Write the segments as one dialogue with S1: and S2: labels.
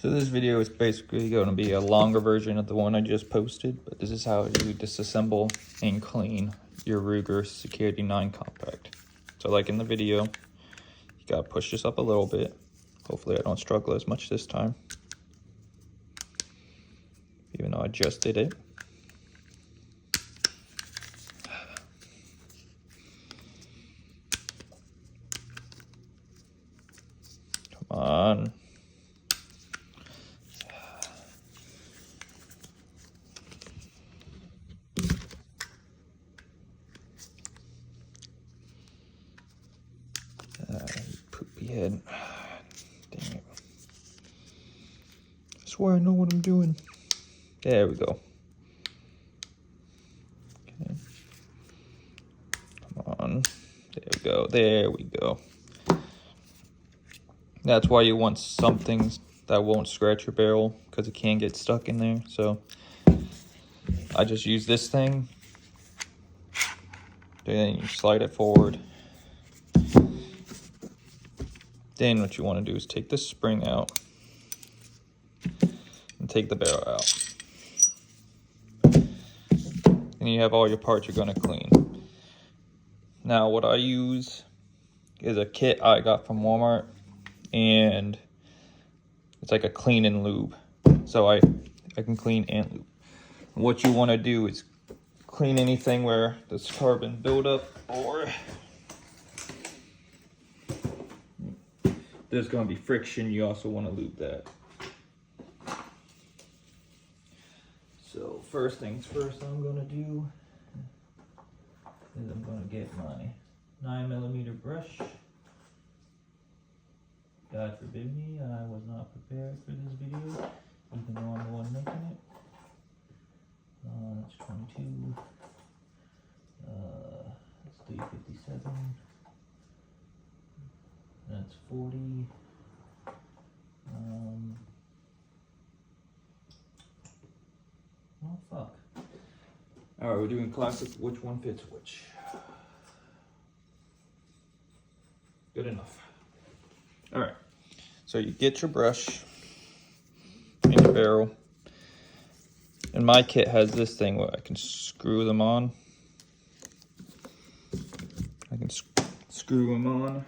S1: So this video is basically going to be a longer version of the one I just posted, but this is how you disassemble and clean your Ruger security9 compact. So like in the video, you gotta push this up a little bit. Hopefully I don't struggle as much this time, even though I just did it. Come on. Poopy head. Dang it. I swear I know what I'm doing. There we go. Okay. Come on. There we go. There we go. That's why you want something that won't scratch your barrel, because it can get stuck in there. So I just use this thing. Then you slide it forward. Then what you want to do is take the spring out and take the barrel out. And you have all your parts you're going to clean. Now what I use is a kit I got from Walmart, and it's like a clean and lube. So I can clean and lube. What you want to do is clean anything where there's carbon buildup or there's going to be friction. You also want to lube that. So first things first, I'm going to do is I'm going to get my 9mm brush. God forbid me, I was not prepared for this video, even though I'm the one making it. That's 22. That's 357. That's 40. Oh fuck. Alright, we're doing classic, which one fits which. Good enough. Alright, so you get your brush and your barrel. And my kit has this thing where I can screw them on. I can screw them on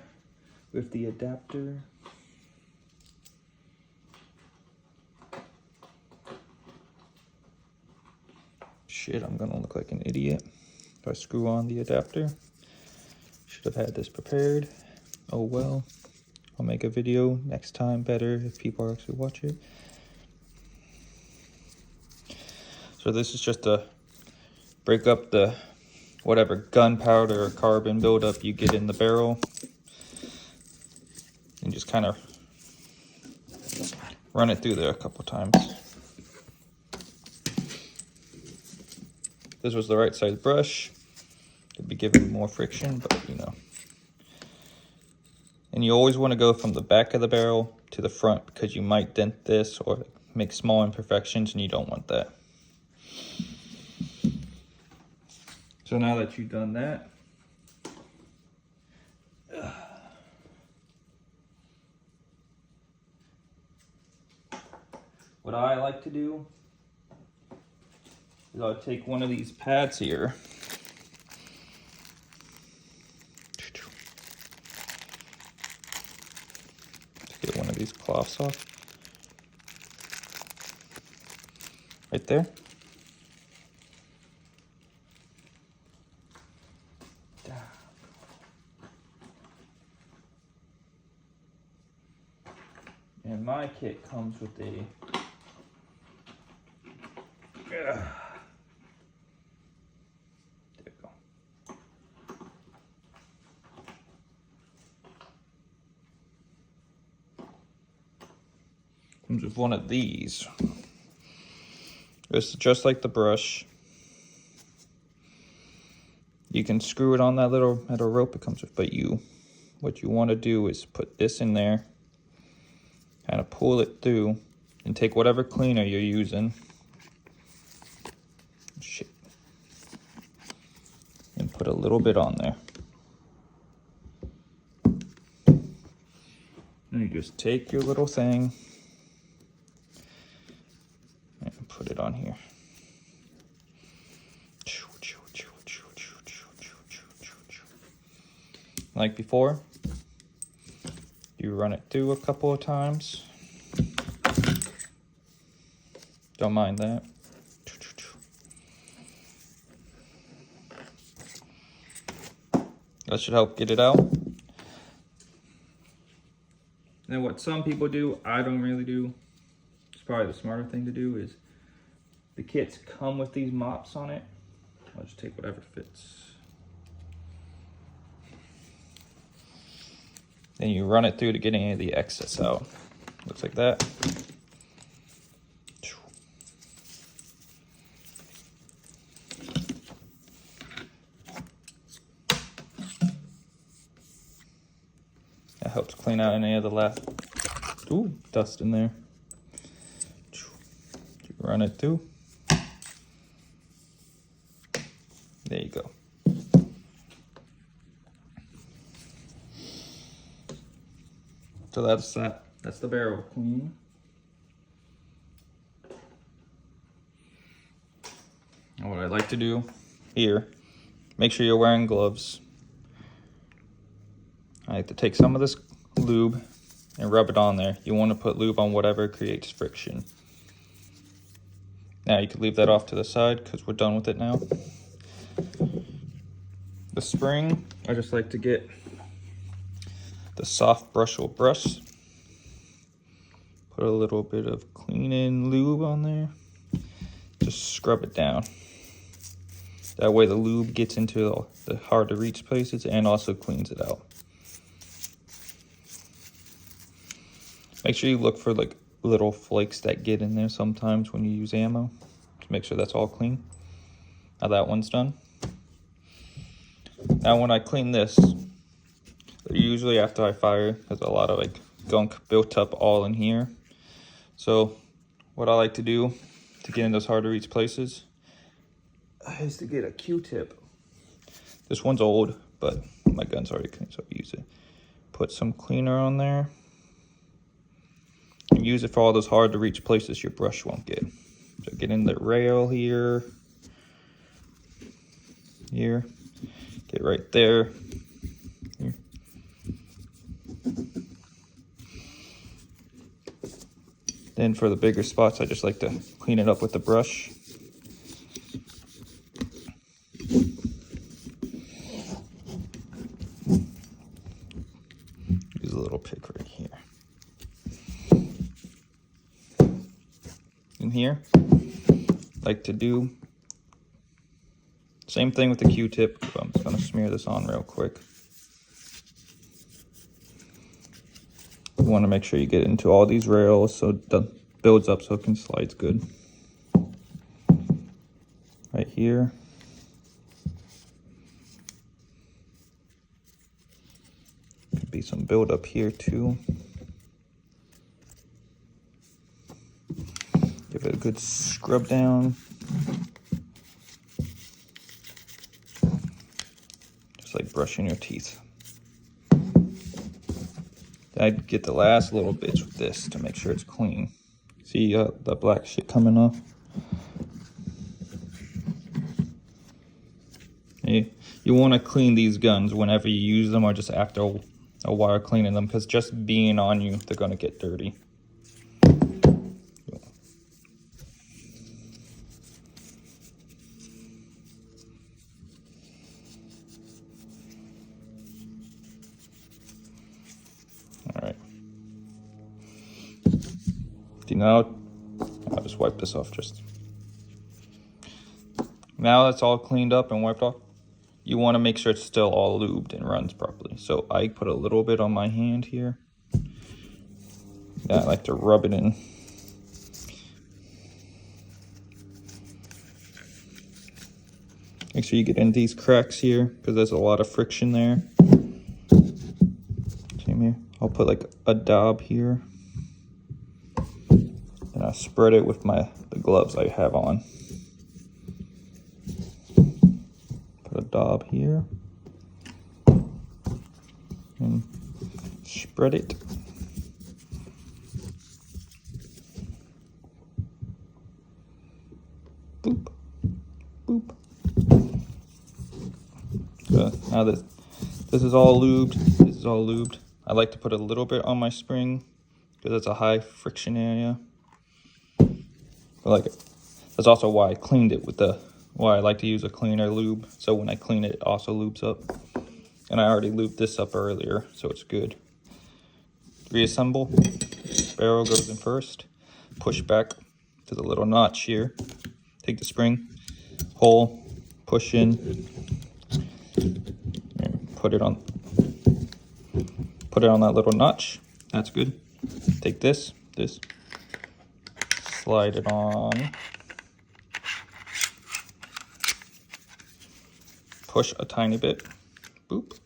S1: with the adapter. Shit, I'm gonna look like an idiot if I screw on the adapter. Should have had this prepared. Oh well. I'll make a video next time better if people actually watch it. So this is just to break up the whatever gunpowder or carbon buildup you get in the barrel. And just kind of run it through there a couple times. This was the right size brush. Could be giving more friction, but you know. And you always want to go from the back of the barrel to the front, because you might dent this or make small imperfections, and you don't want that. So now that you've done that, what I like to do is I'll take one of these pads here. Get one of these cloths off. Right there. And my kit comes with a there we go. Comes with one of these. It's just like the brush. You can screw it on that little metal rope it comes with, but what you want to do is put this in there, kind of pull it through, and take whatever cleaner you're using. Shit. And put a little bit on there. And you just take your little thing, like before. You run it through a couple of times. Don't mind that. That should help get it out. Now what some people do, I don't really do, it's probably the smarter thing to do, is the kits come with these mops on it. I'll just take whatever fits. Then you run it through to get any of the excess out. Looks like that. That helps clean out any of the last dust in there. You run it through. There you go. So that's that. That's the barrel clean. And what I like to do here, make sure you're wearing gloves. I like to take some of this lube and rub it on there. You want to put lube on whatever creates friction. Now you can leave that off to the side because we're done with it now. The spring, I just like to get the soft brushable brush. Put a little bit of cleaning lube on there. Just scrub it down. That way the lube gets into the hard to reach places and also cleans it out. Make sure you look for like little flakes that get in there sometimes when you use ammo to make sure that's all clean. Now that one's done. Now when I clean this, usually after I fire, there's a lot of like gunk built up all in here. So what I like to do to get in those hard to reach places is to get a Q-tip. This one's old, but my gun's already clean, so I use it. Put some cleaner on there. And use it for all those hard to reach places your brush won't get. So get in the rail here. Here. Get right there. Here. Then for the bigger spots, I just like to clean it up with the brush. Use a little pick right here. In here, like to do same thing with the Q-tip. I'm just going to smear this on real quick. You want to make sure you get into all these rails so it builds up so it can slide good. Right here. Could be some build up here too. Give it a good scrub down. Just like brushing your teeth. I'd get the last little bits with this to make sure it's clean. See the black shit coming off? You want to clean these guns whenever you use them or just after a while cleaning them, because just being on you, they're going to get dirty. Alright. Now, I'll just wipe this off just. Now that's all cleaned up and wiped off, you want to make sure it's still all lubed and runs properly. So I put a little bit on my hand here. Yeah, I like to rub it in. Make sure you get in these cracks here because there's a lot of friction there. Same here. I'll put like a dab here. And I spread it with the gloves I have on. Put a dab here. And spread it. Boop. Boop. Now the This is all lubed. This is all lubed. I like to put a little bit on my spring because it's a high friction area. I like it. That's also why I cleaned it with why I like to use a cleaner lube. So when I clean it, it also lubes up. And I already lubed this up earlier, so it's good. Reassemble. Barrel goes in first. Push back to the little notch here. Take the spring, hole, push in, and put it on that little notch. That's good. Take this, slide it on. Push a tiny bit. Boop.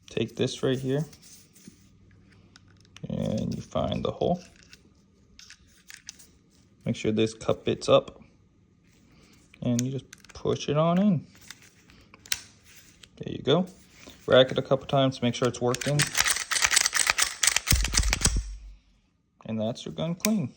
S1: Take this right here. And you find the hole. Make sure this cup fits up. And you just push it on in. There you go. Rack it a couple times to make sure it's working. And that's your gun clean.